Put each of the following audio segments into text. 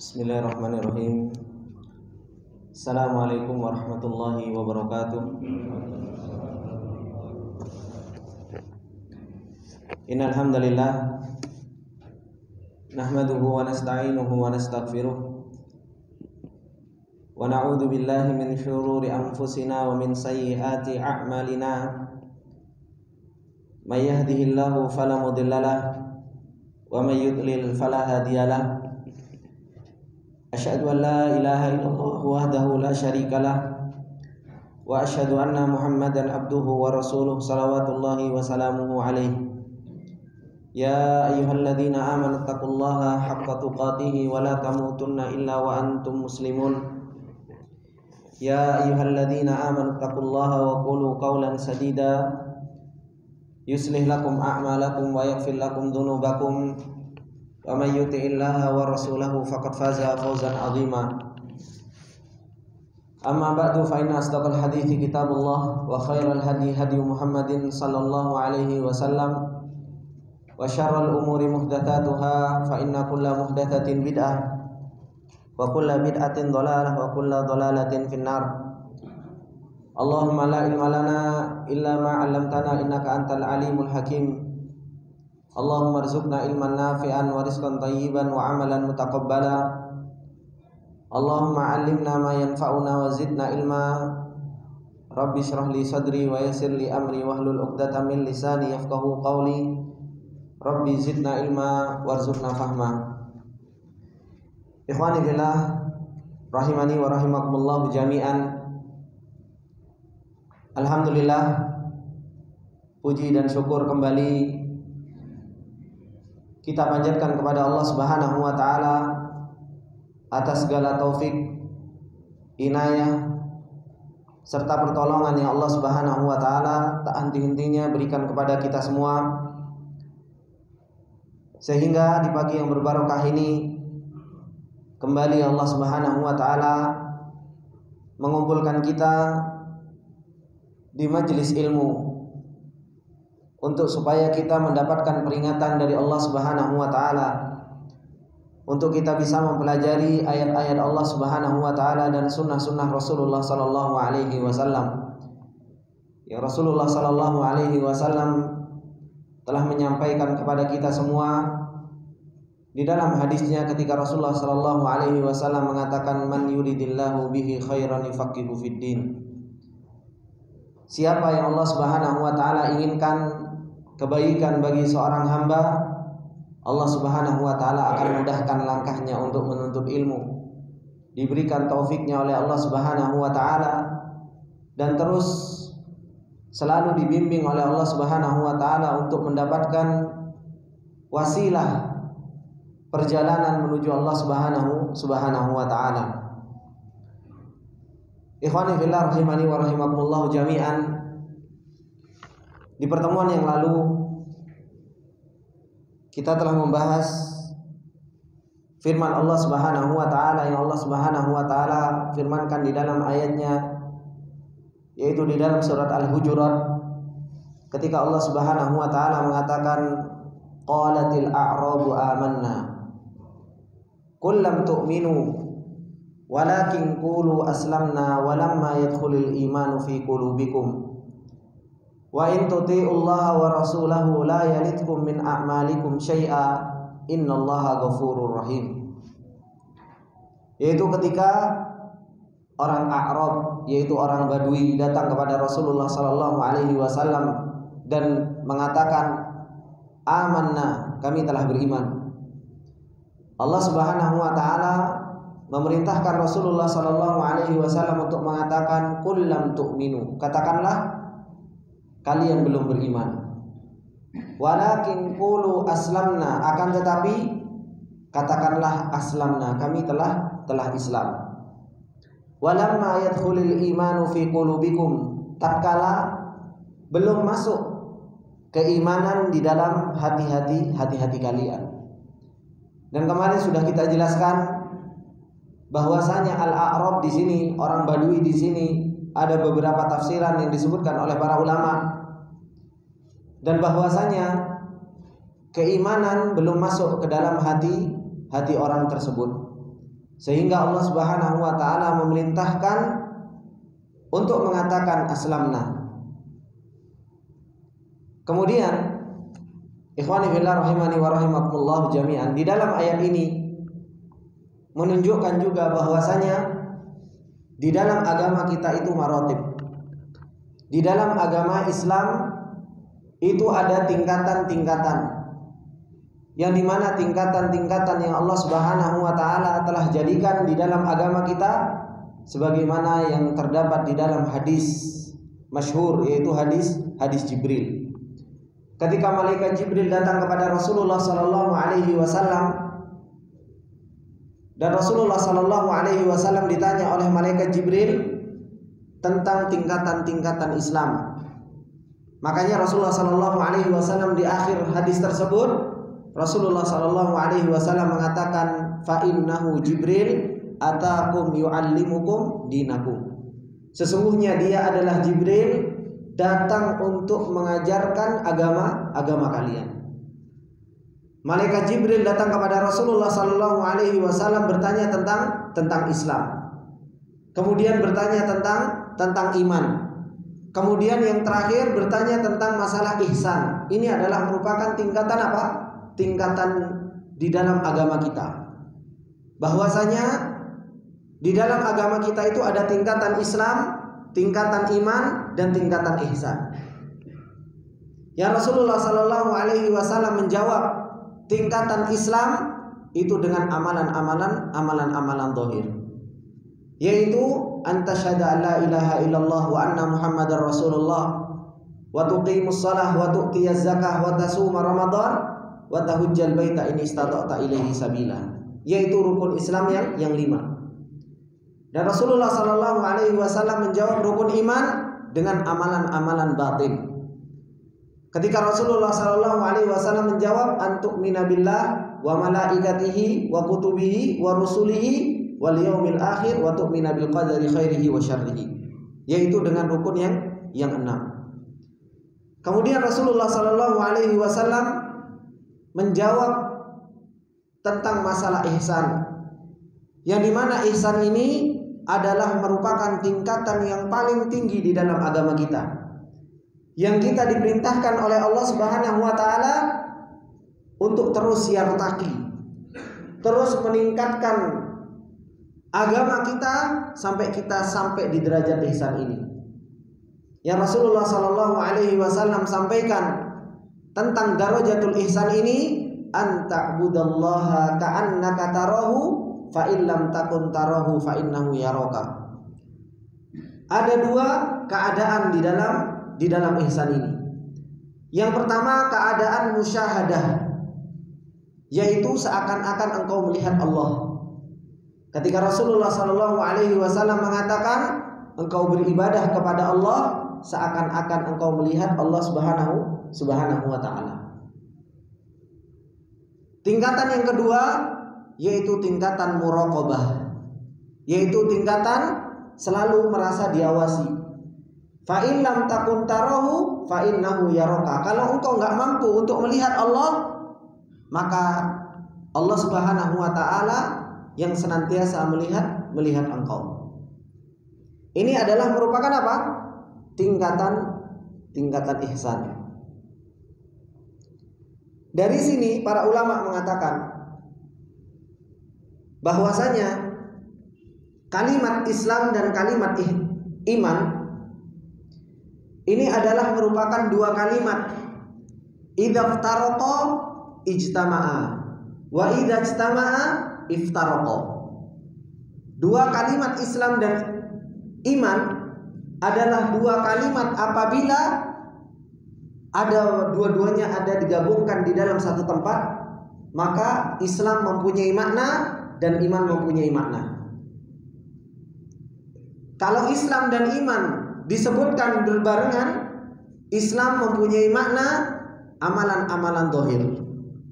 Bismillahirrahmanirrahim. Assalamualaikum warahmatullahi wabarakatuh. Innal hamdalillah nahmaduhu wa nasta'inuhu wa nastaghfiruh wa na'udzu billahi min syururi anfusina wa min sayyiati a'malina. May yahdihillahu fala mudhillalah wa may yudlil fala hadiyalah. Asyhadu an la ilaha illallah wahdahu la syarikalah wa asyhadu anna Muhammadan abduhu wa rasuluh salawatullahi wa salamuhu alaihi. Ya ayyuhalladzina amanu taqullaha haqqa tuqatih wa la tamutunna illa wa antum muslimun. Ya ayyuhalladzina amanu taqullaha wa qulu qawlan sadida yuslih lakum a'malakum wa yaghfir lakum dhunubakum wa may yuti'illaha wa rasulahu faqad faza fawzan 'azima. Amma ba'du fa inna asdaqal hadithi kitabullah wa khairal hadi hadi Muhammadin sallallahu alaihi wasallam wa syarral umuri muhdatsatuha fa inna kulla muhdatsatin bid'ah wa kulla bid'atin dhalalah wa kulla dhalalatin finnar. Allahumma la ilma lana illa ma 'allamtana innaka antal alimul hakim. Allahumma arzuqna ilman nafi'an wa rizqan thayyiban wa amalan mutaqabbala. Allahumma 'allimna ma yanfa'una wa zidna ilma. Rabbi shrah li sadri wa yassir li amri wahlul 'uqdatam min lisani yafqahu qawli. Rabbi zidna ilma warzuqna fahma. Ikhwani fillah rahimani wa rahimakumullah jami'an. Alhamdulillah, puji dan syukur kembali kita panjatkan kepada Allah Subhanahu wa taala atas segala taufik, inayah serta pertolongan yang Allah Subhanahu wa taala tak henti-hentinya berikan kepada kita semua, sehingga di pagi yang berbarokah ini kembali Allah Subhanahu wa taala mengumpulkan kita di majelis ilmu untuk supaya kita mendapatkan peringatan dari Allah Subhanahu wa taala, untuk kita bisa mempelajari ayat-ayat Allah Subhanahu wa taala dan sunnah-sunnah Rasulullah sallallahu alaihi wasallam. Ya, Rasulullah sallallahu alaihi wasallam telah menyampaikan kepada kita semua di dalam hadisnya ketika Rasulullah sallallahu alaihi wasallam mengatakan, man yuridillahu bihi khairan yufaqihu fiddin. Siapa yang Allah Subhanahu wa taala inginkan kebaikan bagi seorang hamba, Allah Subhanahu wa taala akan mudahkan langkahnya untuk menuntut ilmu, diberikan taufiknya oleh Allah Subhanahu wa taala, dan terus selalu dibimbing oleh Allah Subhanahu wa taala untuk mendapatkan wasilah perjalanan menuju Allah Subhanahu wa taala. Ikhwani fillah rahimani wa rahimakumullah jami'an. Di pertemuan yang lalu kita telah membahas firman Allah Subhanahu wa taala yang Allah Subhanahu wa taala firmankan di dalam ayatnya, yaitu di dalam surat Al-Hujurat, ketika Allah Subhanahu wa taala mengatakan, qalatil a'rabu amanna qul lam tu'minu walakin qulu aslamna walamma yadkhulul imanu fi qulubikum wa in tuti'ullaha wa rasulahu la yalitkum min a'malikum syai'a innallaha ghafurur rahim. Yaitu ketika orang A'rab, yaitu orang Badui, datang kepada Rasulullah sallallahu alaihi wasallam dan mengatakan, amanna, kami telah beriman. Allah Subhanahu wa taala memerintahkan Rasulullah sallallahu alaihi wasallam untuk mengatakan, qul lam tu'minu, katakanlah kalian belum beriman. Walakin qulu aslamna, akan tetapi katakanlah aslamna, kami telah Islam. Walamma yadkhulul imanu fi qulubikum, tatkala belum masuk keimanan di dalam hati-hati kalian. Dan kemarin sudah kita jelaskan bahwasanya al-a'rab di sini, orang Badui di sini, ada beberapa tafsiran yang disebutkan oleh para ulama, dan bahwasanya keimanan belum masuk ke dalam hati orang tersebut. sehingga Allah Subhanahu wa taala memerintahkan untuk mengatakan aslamna. Kemudian ikhwani fillah rahimani wa rahimakumullah jami'an, di dalam ayat ini menunjukkan juga bahwasanya di dalam agama kita itu maratib. Di dalam agama Islam itu ada tingkatan-tingkatan, yang dimana tingkatan-tingkatan yang Allah Subhanahu wa taala telah jadikan di dalam agama kita, sebagaimana yang terdapat di dalam hadis masyhur, yaitu hadis Jibril. Ketika malaikat Jibril datang kepada Rasulullah sallallahu alaihi wasallam, dan Rasulullah sallallahu alaihi wasallam ditanya oleh malaikat Jibril tentang tingkatan-tingkatan Islam. Makanya Rasulullah sallallahu alaihi wasallam di akhir hadis tersebut, Rasulullah sallallahu alaihi wasallam mengatakan, fa innahu Jibril atakum yu'allimukum dinakum. Sesungguhnya dia adalah Jibril, datang untuk mengajarkan agama kalian. Malaikat Jibril datang kepada Rasulullah sallallahu alaihi wasallam bertanya tentang Islam. Kemudian bertanya tentang iman. Kemudian yang terakhir bertanya tentang masalah ihsan. Ini adalah merupakan tingkatan apa? Tingkatan di dalam agama kita. Bahwasanya di dalam agama kita itu ada tingkatan Islam, tingkatan iman, dan tingkatan ihsan. Ya, Rasulullah sallallahu alaihi wasallam menjawab tingkatan Islam itu dengan amalan-amalan zahir, yaitu antasyhada alla ilaha illallah wa anna muhammadar rasulullah wa tuqimus shalah wa tu'tiyaz zakah wa tasuma ramadan wa tahujjal baita in istata'ta ilaihi sabila, yaitu rukun Islam yang 5. Dan Rasulullah sallallahu alaihi wasallam menjawab rukun iman dengan amalan-amalan batin. Ketika Rasulullah sallallahu alaihi wasallam menjawab antu'mina billah wa malaikatihi wa kutubihi wa rusulihi wal yaumil akhir wa tu'mina bil qadari khairihi wa syarrihi, yaitu dengan rukun yang 6. Kemudian Rasulullah sallallahu alaihi wasallam menjawab tentang masalah ihsan, yang dimana ihsan ini adalah merupakan tingkatan yang paling tinggi di dalam agama kita, yang kita diperintahkan oleh Allah Subhanahu wa taala untuk terus yartaqi, terus meningkatkan agama kita sampai di derajat ihsan ini. Yang Rasulullah sallallahu alaihi wasallam sampaikan tentang darajatul ihsan ini, anta'budallaha ka'annaka tarahu fa illam takun tarahu fa innahu yaraka. Ada 2 keadaan di dalam ihsan ini. Yang pertama, keadaan musyahadah, yaitu seakan-akan engkau melihat Allah. Ketika Rasulullah sallallahu alaihi wasallam mengatakan engkau beribadah kepada Allah seakan-akan engkau melihat Allah Subhanahu wa taala. Tingkatan yang kedua yaitu tingkatan muraqabah, yaitu tingkatan selalu merasa diawasi. Fa in lam takun tarahu fa innahu yaraka. Kalau engkau enggak mampu untuk melihat Allah, maka Allah Subhanahu wa taala yang senantiasa melihat engkau. Ini adalah merupakan apa? Tingkatan ihsan. Dari sini para ulama mengatakan bahwasanya kalimat Islam dan kalimat iman ini adalah merupakan 2 kalimat. Idza iftaraqa ijtama'a wa idza ijtama'a iftaraqa. 2 kalimat Islam dan iman adalah 2 kalimat apabila ada dua-duanya ada digabungkan di dalam satu tempat, maka Islam mempunyai makna dan iman mempunyai makna. Kalau Islam dan iman disebutkan berbarengan, Islam mempunyai makna amalan-amalan zahir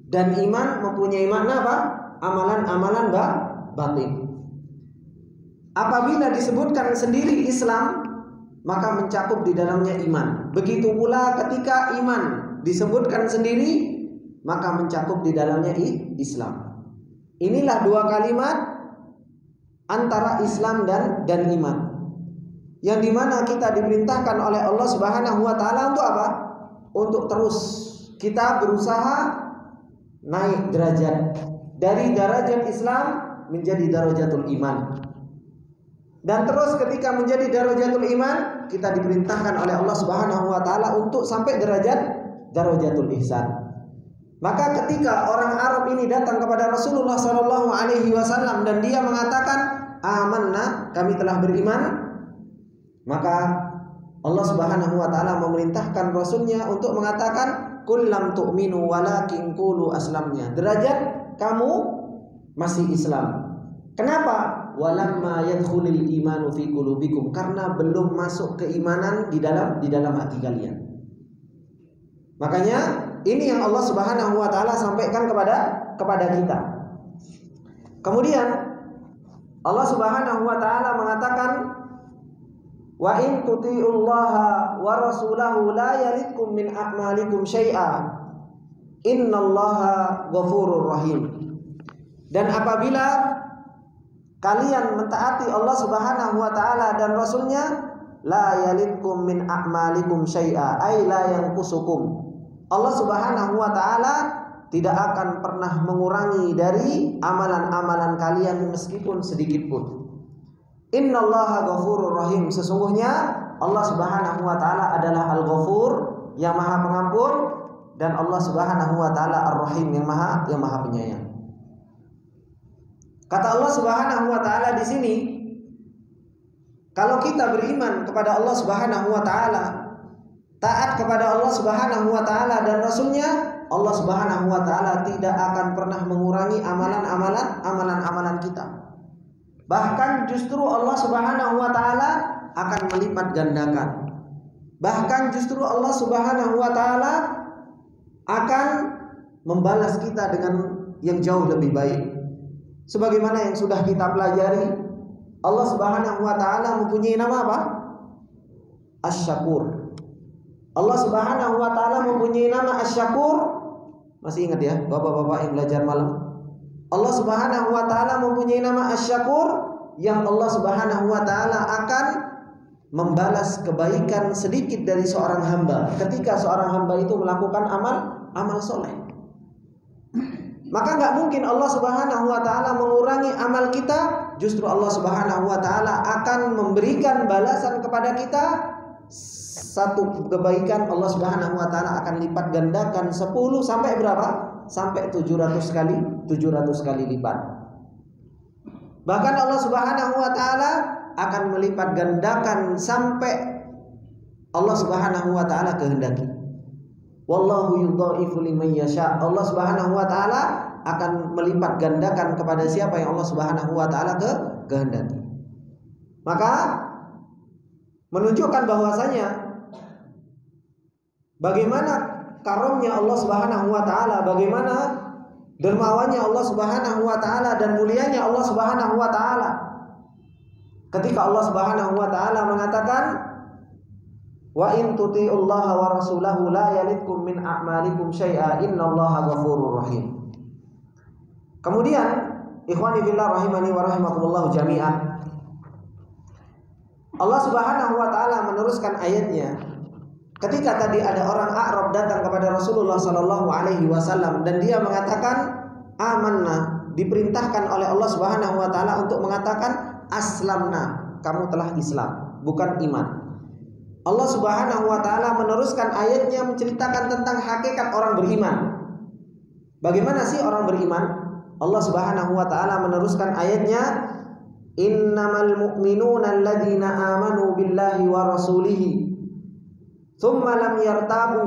dan iman mempunyai makna apa? Amalan-amalan batin. Apabila disebutkan sendiri Islam, maka mencakup di dalamnya iman. Begitu pula ketika iman disebutkan sendiri, maka mencakup di dalamnya Islam. Inilah 2 kalimat antara Islam dan iman. Yang dimana kita diperintahkan oleh Allah Subhanahu wa ta'ala untuk apa? Untuk terus kita berusaha naik derajat dari derajat Islam menjadi darajatul iman. Dan terus ketika menjadi darajatul iman, kita diperintahkan oleh Allah Subhanahu wa ta'ala untuk sampai darajatul ihsan. Maka ketika orang Arab ini datang kepada Rasulullah sallallahu alaihi wasallam dan dia mengatakan, "Amanna, kami telah beriman." Maka Allah Subhanahu wa ta'ala memerintahkan Rasulnya untuk mengatakan, "Qul lam tu'minu walakin qulu aslamna." Derajat kamu masih Islam. Kenapa? Walamma yadkhulul imanu fi qulubikum, karena belum masuk keimanan di dalam hati kalian. Makanya ini yang Allah Subhanahu wa ta'ala sampaikan kepada kita. Kemudian Allah Subhanahu wa ta'ala mengatakan, wa in tuti'ullaha wa rasulahu la yalitkum min a'malikum syai'a innallaha ghafurur rahim. Dan apabila kalian mentaati Allah Subhanahu wa ta'ala dan Rasulnya, la yalitkum min a'malikum syai'a, ay la yanqusukum. Allah Subhanahu wa ta'ala tidak akan pernah mengurangi dari amalan-amalan kalian meskipun sedikit pun. Innallaha ghafurur rahim. Sesungguhnya Allah Subhanahu wa ta'ala adalah Al-Ghafur, yang Maha Pengampun, dan Allah Subhanahu wa ta'ala Ar-Rahim, yang Maha Penyayang. Kata Allah Subhanahu wa ta'ala di sini, kalau kita beriman kepada Allah Subhanahu wa ta'ala, taat kepada Allah Subhanahu wa ta'ala dan Rasulnya, Allah Subhanahu wa ta'ala tidak akan pernah mengurangi amalan-amalan kita. Bahkan justru Allah Subhanahu wa ta'ala akan melipat gandakan. Bahkan justru Allah Subhanahu wa ta'ala akan membalas kita dengan yang jauh lebih baik. Sebagaimana yang sudah kita pelajari, Allah Subhanahu wa ta'ala mempunyai nama apa? Asy-Syakur. Allah Subhanahu wa ta'ala mempunyai nama Asy-Syakur. Masih ingat ya, bapak-bapak yang belajar malam? Allah Subhanahu wa ta'ala mempunyai nama Asy-Syakur, yang Allah Subhanahu wa ta'ala akan membalas kebaikan sedikit dari seorang hamba ketika seorang hamba itu melakukan amal soleh. Maka nggak mungkin Allah Subhanahu wa ta'ala mengurangi amal kita. Justru Allah Subhanahu wa ta'ala akan memberikan balasan kepada kita. Satu kebaikan Allah Subhanahu wa ta'ala akan lipat gandakan 10 sampai berapa? Sampai 700 kali lipat. Bahkan Allah Subhanahu wa ta'ala akan melipat gandakan sampai Allah Subhanahu wa ta'ala kehendaki. Wallahu yudha'ifu liman yasha. Allah Subhanahu wa ta'ala akan melipat gandakan kepada siapa yang Allah Subhanahu wa ta'ala kehendaki. Maka menunjukkan bahwasanya bagaimana karomnya Allah Subhanahu wa ta'ala, bagaimana dermawannya Allah Subhanahu wa ta'ala dan mulianya Allah Subhanahu wa ta'ala. Ketika Allah Subhanahu wa ta'ala mengatakan, wa in tuti'ullaha wa rasulahu la yalitkum min a'malikum syai'a innallaha ghafurur rahim. Kemudian, ikhwani fillah rahimani wa rahimakumullah jami'an, Allah Subhanahu wa ta'ala meneruskan ayatnya. Ketika tadi ada orang A'rab datang kepada Rasulullah sallallahu alaihi wasallam dan dia mengatakan amanna, diperintahkan oleh Allah Subhanahu wa ta'ala untuk mengatakan aslamna, kamu telah Islam, bukan iman. Allah Subhanahu wa ta'ala meneruskan ayatnya menceritakan tentang hakikat orang beriman. Bagaimana sih orang beriman? Allah Subhanahu wa ta'ala meneruskan ayatnya, innamal mu'minuna alladzina amanu billahi wa rasulihi thumma lam yartabu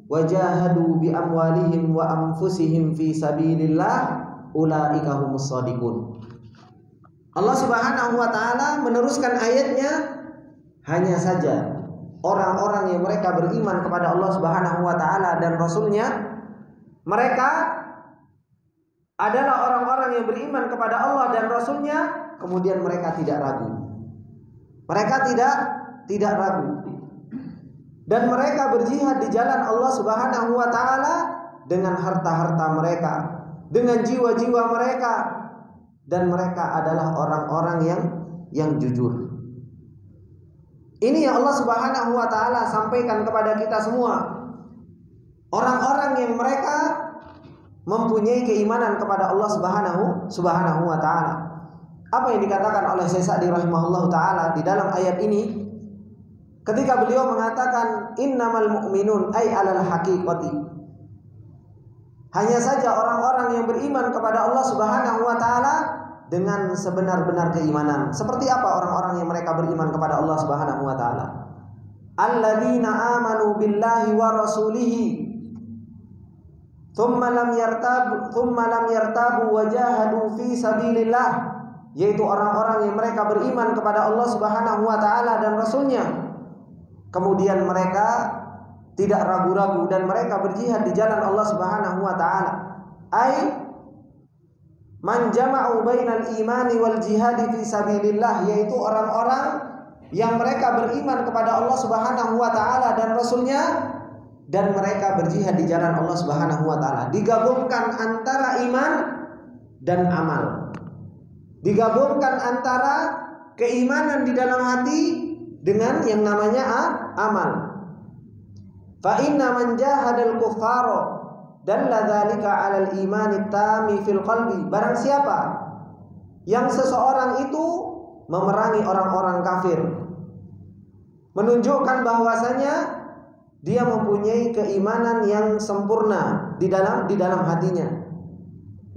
wajahadu bi amwalihim wa anfusihim fi sabilillah ulaika humus shadiqun. Allah Subhanahu wa ta'ala meneruskan ayatnya, hanya saja orang-orang yang mereka beriman kepada Allah Subhanahu wa ta'ala dan Rasulnya, mereka adalah orang-orang yang beriman kepada Allah dan Rasulnya, kemudian mereka tidak ragu. Mereka tidak ragu. Dan mereka berjihad di jalan Allah Subhanahu wa ta'ala dengan harta-harta mereka, dengan jiwa-jiwa mereka, dan mereka adalah orang-orang yang jujur. Ini yang Allah Subhanahu wa taala sampaikan kepada kita semua. Orang-orang yang mereka mempunyai keimanan kepada Allah Subhanahu wa taala. Apa yang dikatakan oleh Syekh Sa'di rahimahullah taala di dalam ayat ini ketika beliau mengatakan innamal mu'minun ay alal haqiqati. Hanya saja orang-orang yang beriman kepada Allah Subhanahu wa taala dengan sebenar-benar keimanan. Seperti apa orang-orang yang mereka beriman kepada Allah Subhanahu wa taala? Alladzina amanu billahi wa rasulihi thumma lam yartabu wa jahadu fi sabilillah, yaitu orang-orang yang mereka beriman kepada Allah Subhanahu wa taala dan rasulnya, kemudian mereka tidak ragu-ragu dan mereka berjihad di jalan Allah Subhanahu wa taala. Ai man jama'u bainal imani wal jihad fi sabilillah, yaitu orang-orang yang mereka beriman kepada Allah Subhanahu wa taala dan rasulnya dan mereka berjihad di jalan Allah Subhanahu wa taala. Digabungkan antara iman dan amal. Digabungkan antara keimanan di dalam hati dengan yang namanya amal. Fa inna man jahadal kuffara dalla dzalika 'alal imani tami fil qalbi. Barang siapa yang seseorang itu memerangi orang-orang kafir, menunjukkan bahwasanya dia mempunyai keimanan yang sempurna di dalam hatinya.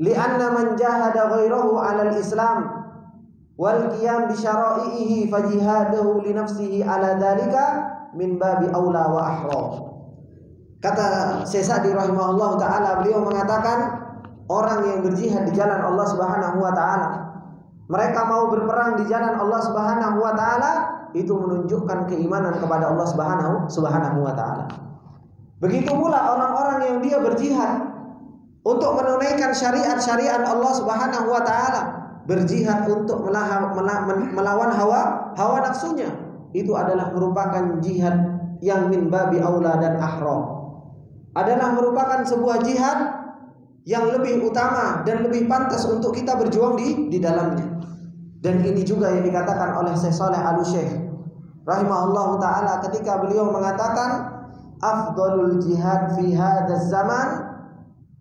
Li'anna man jahada ghairahu 'alal islam wal qiyam bi syara'ihi fajihadahu li nafsihi 'ala dzalika min babi aula wa ahra. Kata Syekh Sa'di rahimahullah taala, beliau mengatakan orang yang berjihad di jalan Allah Subhanahu wa taala, mereka mau berperang di jalan Allah Subhanahu wa taala, itu menunjukkan keimanan kepada Allah Subhanahu wa taala. Begitu pula orang-orang yang dia berjihad untuk menunaikan syariat-syariat Allah Subhanahu wa taala, berjihad untuk melawan hawa nafsunya, itu adalah merupakan jihad yang min babi aula dan ahra. Adalah merupakan sebuah jihad yang lebih utama dan lebih pantas untuk kita berjuang di dalamnya. Dan ini juga yang dikatakan oleh Syekh Shalih Al-Utsaimin rahimahullahu taala ketika beliau mengatakan afdalul jihad fi hadzal zaman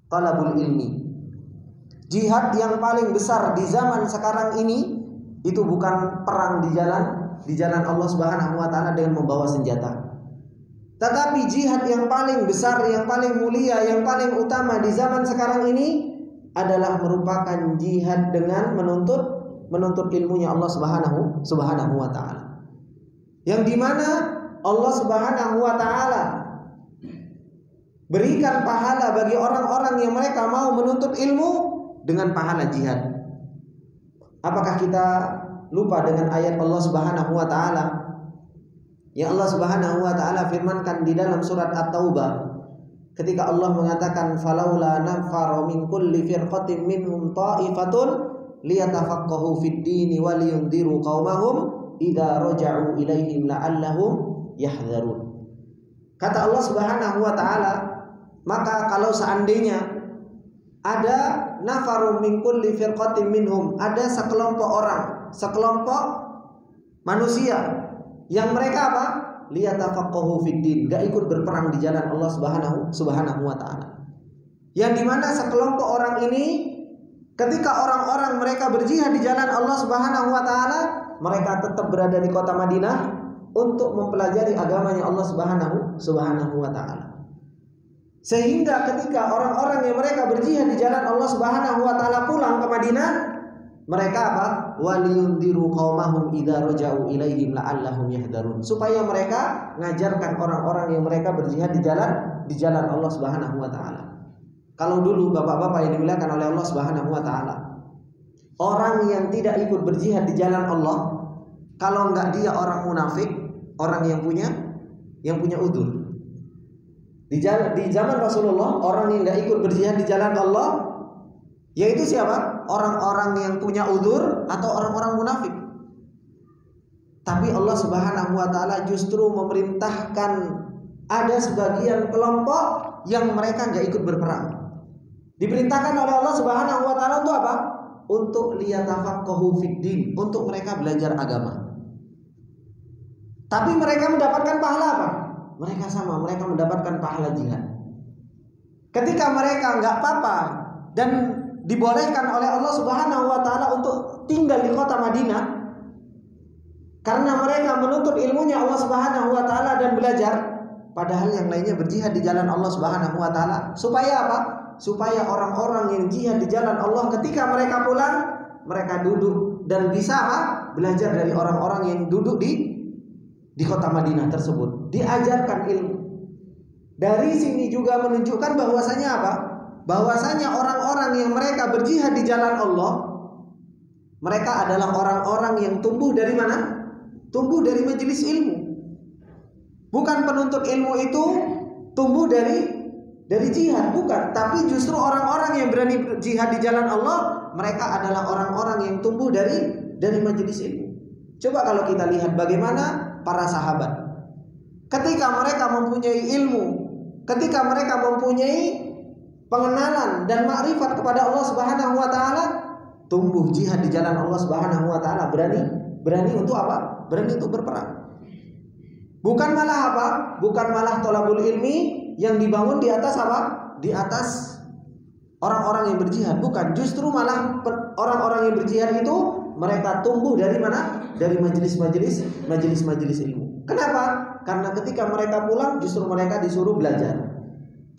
talabul ilmi. Jihad yang paling besar di zaman sekarang ini itu bukan perang di jalan Allah Subhanahu wa taala dengan membawa senjata. Tetapi jihad yang paling besar, yang paling mulia, yang paling utama di zaman sekarang ini adalah merupakan jihad dengan menuntut ilmunya Allah Subhanahu wa taala. Yang dimana Allah Subhanahu wa taala berikan pahala bagi orang-orang yang mereka mau menuntut ilmu dengan pahala jihad. Apakah kita lupa dengan ayat Allah Subhanahu wa taala? Ya, Allah Subhanahu wa taala firmankan di dalam surat At-Taubah ketika Allah mengatakan falaula nafara min kulli firqatin minhum ta'ifatun liyatafaqahu fid dini wa liyundiru qaumahum idza raja'u ilaihim la'allahum yahdharun. Kata Allah Subhanahu wa taala, maka kalau seandainya ada nafarum min kulli firqatin minhum, ada sekelompok orang, sekelompok manusia yang mereka apa? Liyatafaqahu fid din, enggak ikut berperang di jalan Allah Subhanahu wa taala. Yang dimana sekelompok orang ini ketika orang-orang mereka berjihad di jalan Allah Subhanahu wa taala, mereka tetap berada di kota Madinah untuk mempelajari agamanya Allah Subhanahu wa taala. Sehingga ketika orang-orang yang mereka berjihad di jalan Allah Subhanahu wa taala pulang ke Madinah, mereka apa? Waliyundiru qaumahum idza raja'u ilaihim la'allahum yahdharun. Supaya mereka ngajarkan orang-orang yang mereka berjihad di jalan Allah Subhanahu wa taala. Kalau dulu bapak-bapak yang dimuliakan oleh Allah Subhanahu wa taala, orang yang tidak ikut berjihad di jalan Allah, kalau enggak dia orang munafik, orang yang punya udzur. Di zaman Rasulullah, orang yang enggak ikut berjihad di jalan Allah yaitu siapa? Orang-orang yang punya udzur atau orang-orang munafik. Tapi Allah Subhanahu wa taala justru memerintahkan ada sebagian kelompok yang mereka enggak ikut berperang. Diperintahkan oleh Allah Subhanahu wa taala untuk apa? untuk liyatafaqahu fiddin, untuk mereka belajar agama. Tapi mereka mendapatkan pahala apa? Mereka sama, mereka mendapatkan pahala jihad. Ketika mereka nggak apa-apa dan dibolehkan oleh Allah Subhanahu wa taala untuk tinggal di kota Madinah karena mereka menuntut ilmunya Allah Subhanahu wa taala dan belajar, padahal yang lainnya berjihad di jalan Allah Subhanahu wa taala. Supaya apa? Supaya orang-orang yang jihad di jalan Allah ketika mereka pulang, mereka duduk dan bisa apa? Belajar dari orang-orang yang duduk di kota Madinah tersebut, diajarkan ilmu. Dari sini juga menunjukkan bahwasanya apa? Bahwasanya orang-orang yang mereka berjihad di jalan Allah, mereka adalah orang-orang yang tumbuh dari mana? Tumbuh dari majelis ilmu. Bukan penuntut ilmu itu tumbuh dari jihad, bukan. Tapi justru orang-orang yang berani jihad di jalan Allah, mereka adalah orang-orang yang tumbuh dari majelis ilmu. Coba kalau kita lihat bagaimana para sahabat, ketika mereka mempunyai ilmu, ketika mereka mempunyai pengenalan dan makrifat kepada Allah Subhanahu wa taala, tumbuh jihad di jalan Allah Subhanahu wa taala, berani untuk apa? Berani untuk berperang. Bukan malah apa? Bukan malah thalabul ilmi yang dibangun di atas apa? Di atas orang-orang yang berjihad, bukan. Justru malah orang-orang yang berjihad itu mereka tumbuh dari mana? Dari majelis ilmu. Kenapa? Karena ketika mereka pulang justru mereka disuruh belajar.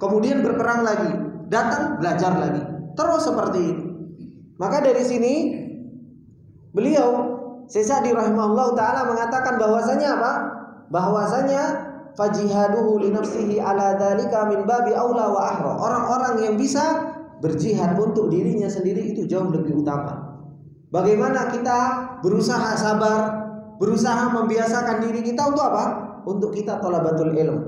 Kemudian berperang lagi, datang belajar lagi. Terus seperti ini. Maka dari sini beliau Syekh Sa'di rahimahullah taala mengatakan bahwasanya apa? Bahwasanya fajihaduhu li nafsihi ala dzalika min babi aula wa ahra. Orang-orang yang bisa berjihad untuk dirinya sendiri itu jauh lebih utama. Bagaimana kita berusaha sabar, berusaha membiasakan diri kita untuk apa? Untuk kita thalabatul ilm.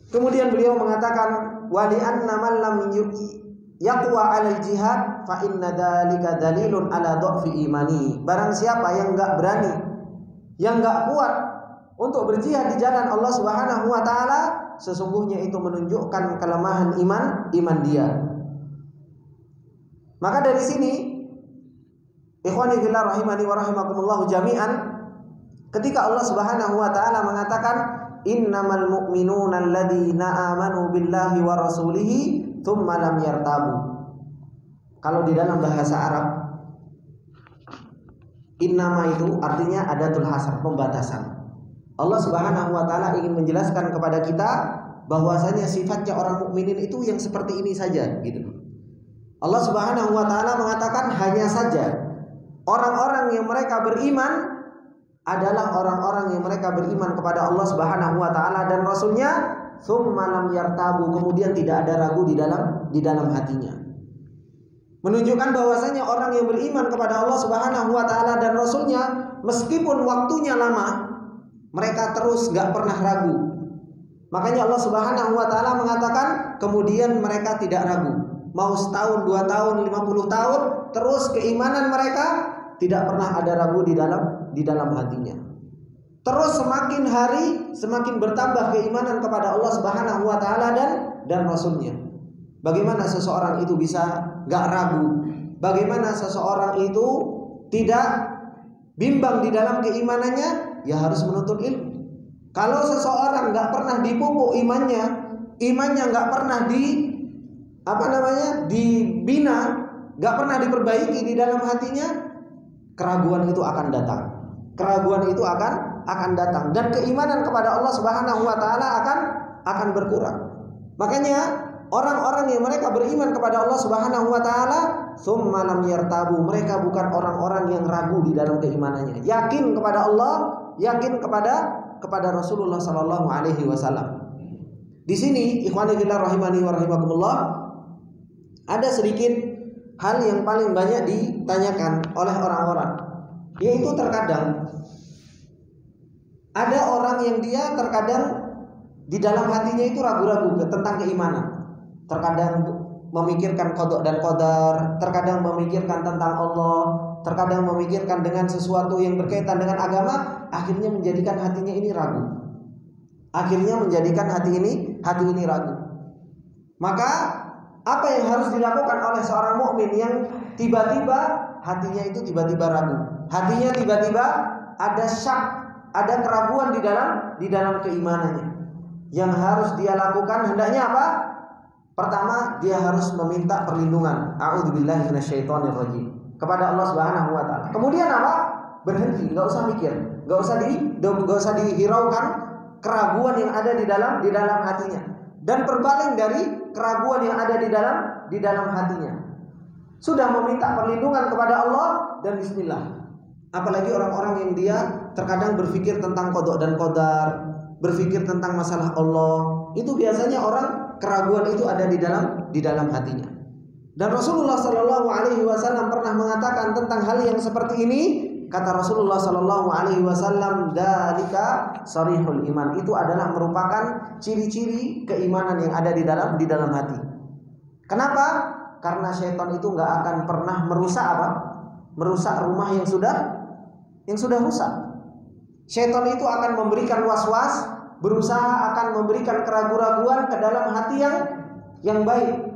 Kemudian beliau mengatakan wali anna man lam yaqwa 'alal jihad fa inna dzalika dalilun 'ala dha'fi imani. Barang siapa yang enggak berani, yang enggak kuat untuk berjihad di jalan Allah Subhanahu wa taala, sesungguhnya itu menunjukkan kelemahan iman dia. Maka dari sini ikhwani fillah rahimani wa rahimakumullah jami'an, ketika Allah Subhanahu wa taala mengatakan innamal mu'minuna alladzina amanu billahi wa rasulihi tsumma lam yartabu. Kalau di dalam bahasa Arab innama itu artinya adatul hasr, pembatasan. Allah Subhanahu wa taala ingin menjelaskan kepada kita bahwasanya sifatnya orang mukminin itu yang seperti ini saja gitu. Allah Subhanahu wa taala mengatakan hanya saja orang-orang yang mereka beriman adalah orang-orang yang mereka beriman kepada Allah Subhanahu wa taala dan rasulnya, tsumma lam yartabu, kemudian tidak ada ragu di dalam hatinya. Menunjukkan bahwasanya orang yang beriman kepada Allah Subhanahu wa taala dan rasulnya, meskipun waktunya lama, mereka terus gak pernah ragu. Makanya Allah Subhanahu wa taala mengatakan kemudian mereka tidak ragu. Mau setahun, 2 tahun, 50 tahun, terus keimanan mereka tidak pernah ada ragu di dalam hatinya. Terus semakin hari semakin bertambah keimanan kepada Allah Subhanahu wa taala dan rasulnya. Bagaimana seseorang itu bisa gak ragu? Bagaimana seseorang itu tidak bimbang di dalam keimanannya? Ya harus menuntut ilmu. Kalau seseorang gak pernah dipupuk imannya gak pernah dibina, gak pernah diperbaiki di dalam hatinya, keraguan itu akan datang. Keraguan itu akan datang dan keimanan kepada Allah Subhanahu wa taala akan berkurang. Makanya orang-orang yang mereka beriman kepada Allah Subhanahu wa taala, tsumma lam yartabu, mereka bukan orang-orang yang ragu di dalam keimanannya. Yakin kepada Allah, yakin kepada Rasulullah sallallahu alaihi wasallam. Di sini ikhwani fillah rahimani wa rahimakumullah, ada sedikit hal yang paling banyak ditanyakan oleh orang-orang, yaitu terkadang ada orang yang dia terkadang di dalam hatinya itu ragu-ragu tentang keimanan. Terkadang memikirkan qada dan qadar, terkadang memikirkan tentang Allah, terkadang memikirkan dengan sesuatu yang berkaitan dengan agama, akhirnya menjadikan hatinya ini ragu. Akhirnya menjadikan hati ini ragu. Maka apa yang harus dilakukan oleh seorang mukmin yang tiba-tiba hatinya itu tiba-tiba ragu. Hatinya tiba-tiba ada syak, ada keraguan di dalam keimanannya. Yang harus dia lakukan hendaknya apa? Pertama, dia harus meminta perlindungan. A'udzubillahi minasyaitonirrajim. Kepada Allah Subhanahu wa taala. Kemudian apa? Berhenti, enggak usah mikir, enggak usah dihiraukan keraguan yang ada di dalam hatinya. Dan berpaling dari keraguan yang ada di dalam hatinya. Sudah meminta perlindungan kepada Allah dan bismillah. Apalagi orang-orang yang dia terkadang berpikir tentang qada dan qadar, berpikir tentang masalah Allah, itu biasanya orang keraguan itu ada di dalam hatinya. Dan Rasulullah Shallallahu Alaihi Wasallam pernah mengatakan tentang hal yang seperti ini. Kata Rasulullah Shallallahu Alaihi Wasallam, dalika sarihul iman. Itu adalah merupakan ciri-ciri keimanan yang ada di dalam hati. Kenapa? Karena syaitan itu nggak akan pernah merusak apa? Merusak rumah yang sudah rusak. Syaitan itu akan memberikan was-was, berusaha akan memberikan keraguan-keraguan ke dalam hati yang baik.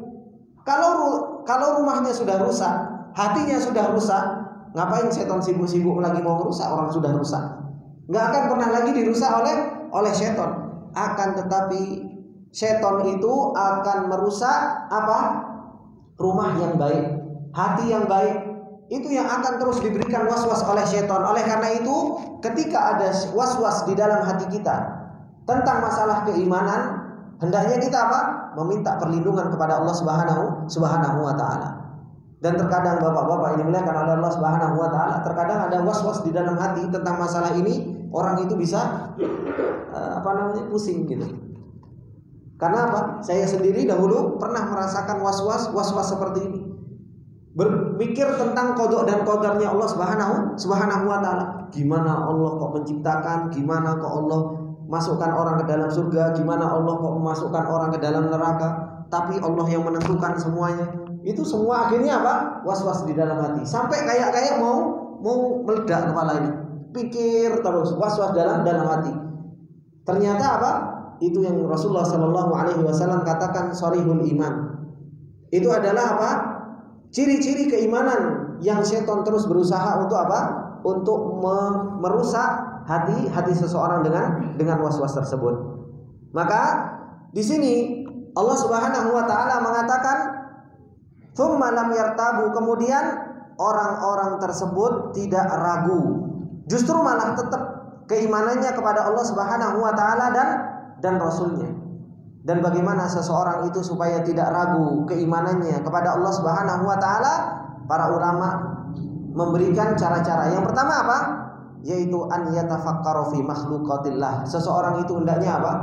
Kalau rumahnya sudah rusak, hatinya sudah rusak, ngapain setan sibuk-sibuk lagi mau merusak orang sudah rusak? Nggak akan pernah lagi dirusak oleh setan. Akan tetapi setan itu akan merusak apa? Rumah yang baik, hati yang baik. Itu yang akan terus diberikan was-was oleh setan. Oleh karena itu, ketika ada was-was di dalam hati kita tentang masalah keimanan, hendaknya kita apa? Meminta perlindungan kepada Allah Subhanahu wa taala. Dan terkadang bapak-bapak ini dimuliakan oleh Allah Subhanahu wa taala, terkadang ada was-was di dalam hati tentang masalah ini, orang itu bisa pusing gitu. Karena apa? Saya sendiri dahulu pernah merasakan was-was seperti ini. Berpikir tentang qada dan qadarnya Allah Subhanahu wa taala. Gimana Allah kok menciptakan, gimana kok Allah masukkan orang ke dalam surga, gimana Allah kok memasukkan orang ke dalam neraka, tapi Allah yang menentukan semuanya. Itu semua akhirnya apa? Was-was di dalam hati. Sampai kayak mau meledak kepala ini. Pikir terus, was-was dalam hati. Ternyata apa? Itu yang Rasulullah Shallallahu Alaihi Wasallam katakan sarihul iman. Itu adalah apa? Ciri-ciri keimanan yang setan terus berusaha untuk apa? Untuk merusak hati seseorang dengan was-was tersebut. Maka di sini Allah Subhanahu wa taala mengatakan tsumma lam yartabu, kemudian orang-orang tersebut tidak ragu, justru malah tetap keimanannya kepada Allah Subhanahu wa taala dan Rasulnya. Dan bagaimana seseorang itu supaya tidak ragu keimanannya kepada Allah Subhanahu wa taala? Para ulama memberikan cara-cara. Yang pertama apa? Yaitu an yatafakkaru fi makhluqatillah. Seseorang itu hendaknya apa?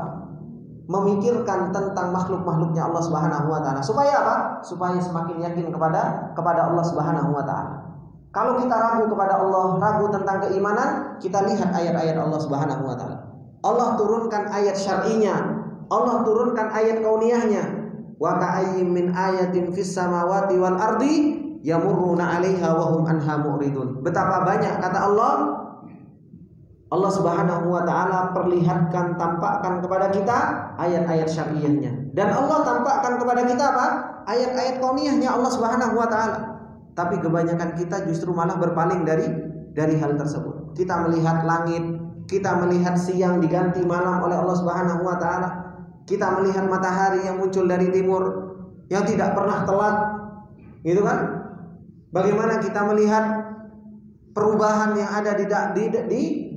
Memikirkan tentang makhluk-makhluknya Allah Subhanahu wa taala. Supaya apa? Supaya semakin yakin kepada Allah Subhanahu wa taala. Kalau kita ragu kepada Allah, ragu tentang keimanan, kita lihat ayat-ayat Allah Subhanahu wa taala. Allah turunkan ayat syar'inya, Allah turunkan ayat kauniyahnya. Wa ka'ayyin min ayatin fis samawati wal ardi yamurruna 'alaiha wa hum anha mu'ridun. Betapa banyak kata Allah Subhanahu wa taala perlihatkan, tampakkan kepada kita ayat-ayat syar'iyahnya. Dan Allah tampakkan kepada kita apa? Ayat-ayat kauniyahnya Allah Subhanahu wa taala. Tapi kebanyakan kita justru malah berpaling dari hal tersebut. Kita melihat langit, kita melihat siang diganti malam oleh Allah Subhanahu wa taala. Kita melihat matahari yang muncul dari timur yang tidak pernah telat. Gitu kan? Bagaimana kita melihat perubahan yang ada di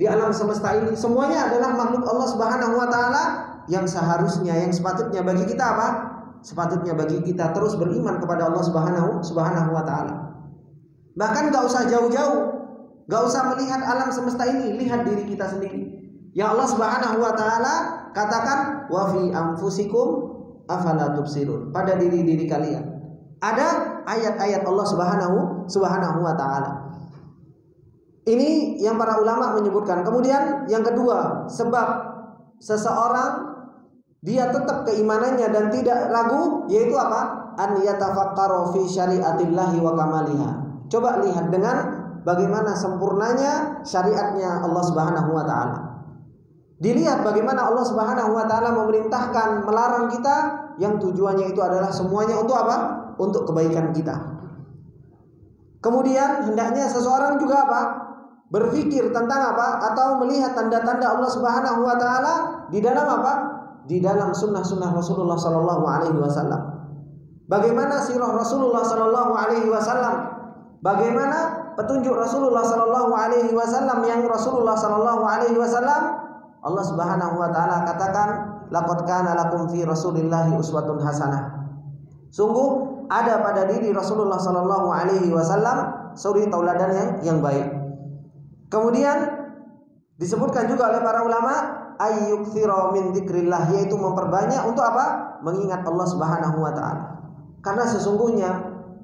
alam semesta ini, semuanya adalah makhluk Allah Subhanahu wa taala yang seharusnya, yang sepatutnya bagi kita apa? Sepatutnya bagi kita terus beriman kepada Allah Subhanahu wa taala. Bahkan enggak usah jauh-jauh, enggak usah melihat alam semesta ini, lihat diri kita sendiri. Ya Allah Subhanahu wa taala katakan wa fi anfusikum afala tubsirun. Pada diri-diri kalian ada ayat-ayat Allah Subhanahu wa taala. Ini yang para ulama menyebutkan. Kemudian yang kedua, sebab seseorang dia tetap keimanannya dan tidak ragu, yaitu apa? An yatafakkaru fi syariatillahi wa kamaliha. Coba lihat dengan bagaimana sempurnanya syariatnya Allah Subhanahu wa taala. Dilihat bagaimana Allah Subhanahu wa taala memerintahkan, melarang kita, yang tujuannya itu adalah semuanya untuk apa? Untuk kebaikan kita. Kemudian hendaknya seseorang juga apa? Berpikir tentang apa? Atau melihat tanda-tanda Allah Subhanahu wa taala di dalam apa? Di dalam sunnah-sunnah Rasulullah sallallahu alaihi wasallam. Bagaimana sirah Rasulullah sallallahu alaihi wasallam? Bagaimana petunjuk Rasulullah sallallahu alaihi wasallam yang Rasulullah sallallahu alaihi wasallam Allah Subhanahu wa taala katakan, laqad kana lakum fi Rasulillahi uswatun hasanah. Sungguh ada pada diri Rasulullah sallallahu alaihi wasallam suri tauladan yang baik. Kemudian disebutkan juga oleh para ulama ayyuktsira min dzikrillah, yaitu memperbanyak untuk apa? Mengingat Allah Subhanahu wa taala. Karena sesungguhnya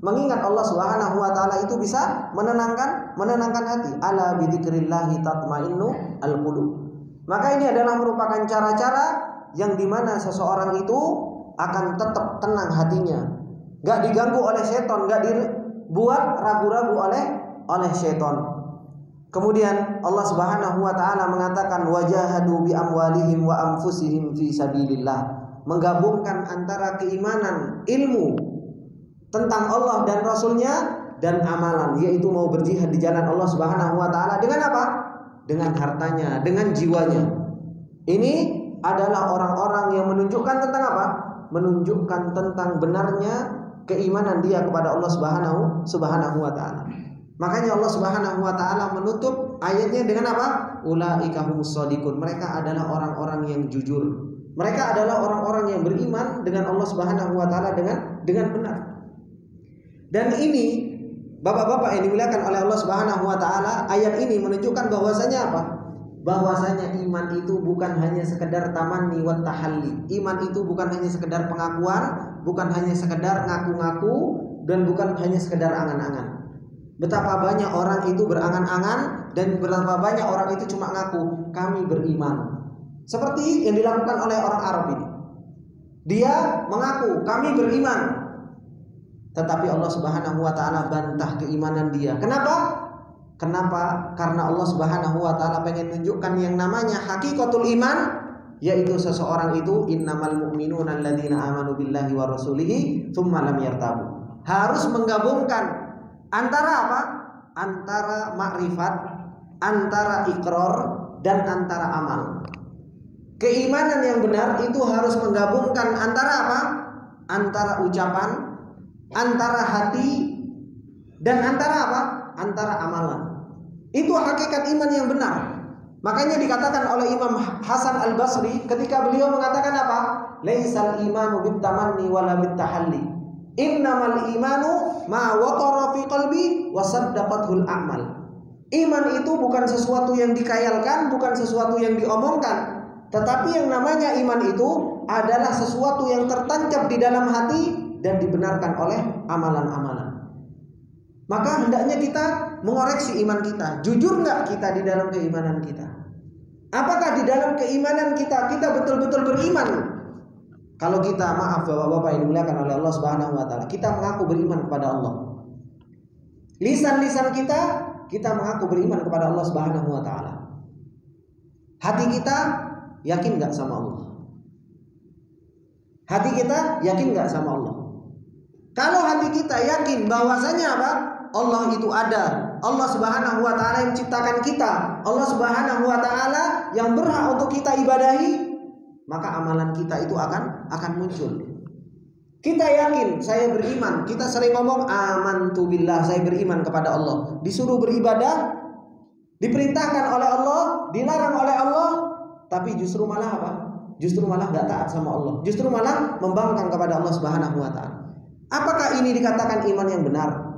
mengingat Allah Subhanahu wa taala itu bisa menenangkan hati. Ala bidzikrillahi tatmainnu alqulub. Maka ini adalah merupakan cara-cara yang dimana seseorang itu akan tetap tenang hatinya, gak diganggu oleh setan, gak dibuat ragu-ragu oleh setan. Kemudian Allah Subhanahu wa taala mengatakan wajahadu bi amwalihim wa anfusihim fi sabilillah, menggabungkan antara keimanan, ilmu tentang Allah dan Rasulnya dan amalan, yaitu mau berjihad di jalan Allah Subhanahu wa taala dengan apa? Dengan hartanya, dengan jiwanya. Ini adalah orang-orang yang menunjukkan tentang apa? Menunjukkan tentang benarnya keimanan dia kepada Allah Subhanahu wa taala. Makanya Allah Subhanahu wa taala menutup ayatnya dengan apa? Ulaika humus shadiqun. Mereka adalah orang-orang yang jujur. Mereka adalah orang-orang yang beriman dengan Allah Subhanahu wa taala dengan benar. Dan ini Bapak-bapak yang dimuliakan oleh Allah Subhanahu wa taala, ayat ini menunjukkan bahwasanya apa? Bahwasanya iman itu bukan hanya sekedar tamanni wa tahalli. Iman itu bukan hanya sekedar pengakuan, bukan hanya sekedar ngaku-ngaku, dan bukan hanya sekedar angan-angan. Betapa banyak orang itu berangan-angan dan betapa banyak orang itu cuma ngaku kami beriman. Seperti yang dilakukan oleh orang Arab ini. Dia mengaku kami beriman, tetapi Allah Subhanahu wa taala bantah keimanan dia. Kenapa? Karena Allah Subhanahu wa taala pengen tunjukkan yang namanya hakikatul iman, yaitu seseorang itu innamal mu'minuna alladzina amanu billahi wa rasulihi tsumma lam yartabu. Harus menggabungkan antara apa? Antara makrifat, antara ikrar, dan antara amal. Keimanan yang benar itu harus menggabungkan antara apa? Antara ucapan, antara hati, dan antara apa? Antara amalan. Itu hakikat iman yang benar. Makanya dikatakan oleh Imam Hasan Al-Basri ketika beliau mengatakan apa? Laisal imanu bitamanni wala bitahalli. Innamal imanu ma waqara fi qalbi wa saddaqathul a'mal. Iman itu bukan sesuatu yang dikayalkan, bukan sesuatu yang diomongkan, tetapi yang namanya iman itu adalah sesuatu yang tertancap di dalam hati dan dibenarkan oleh amalan-amalan. Maka hendaknya kita mengoreksi iman kita. Jujur nggak kita di dalam keimanan kita? Apakah di dalam keimanan kita betul-betul beriman? Kalau kita, maaf bapak-bapak yang dimuliakan oleh Allah Subhanahu wa taala, kita mengaku beriman kepada Allah. Lisan-lisan kita mengaku beriman kepada Allah Subhanahu wa taala. Hati kita yakin nggak sama Allah? Hati kita yakin nggak sama Allah? Kalau hati kita yakin bahwasanya apa? Allah itu ada. Allah Subhanahu wa taala yang menciptakan kita. Allah Subhanahu wa taala yang berhak untuk kita ibadahi, maka amalan kita itu akan muncul. Kita yakin, saya beriman. Kita sering ngomong amantu billah, saya beriman kepada Allah. Disuruh beribadah, diperintahkan oleh Allah, dilarang oleh Allah, tapi justru malah apa? Justru malah gak taat sama Allah. Justru malah membangkang kepada Allah Subhanahu wa taala. Apakah ini dikatakan iman yang benar?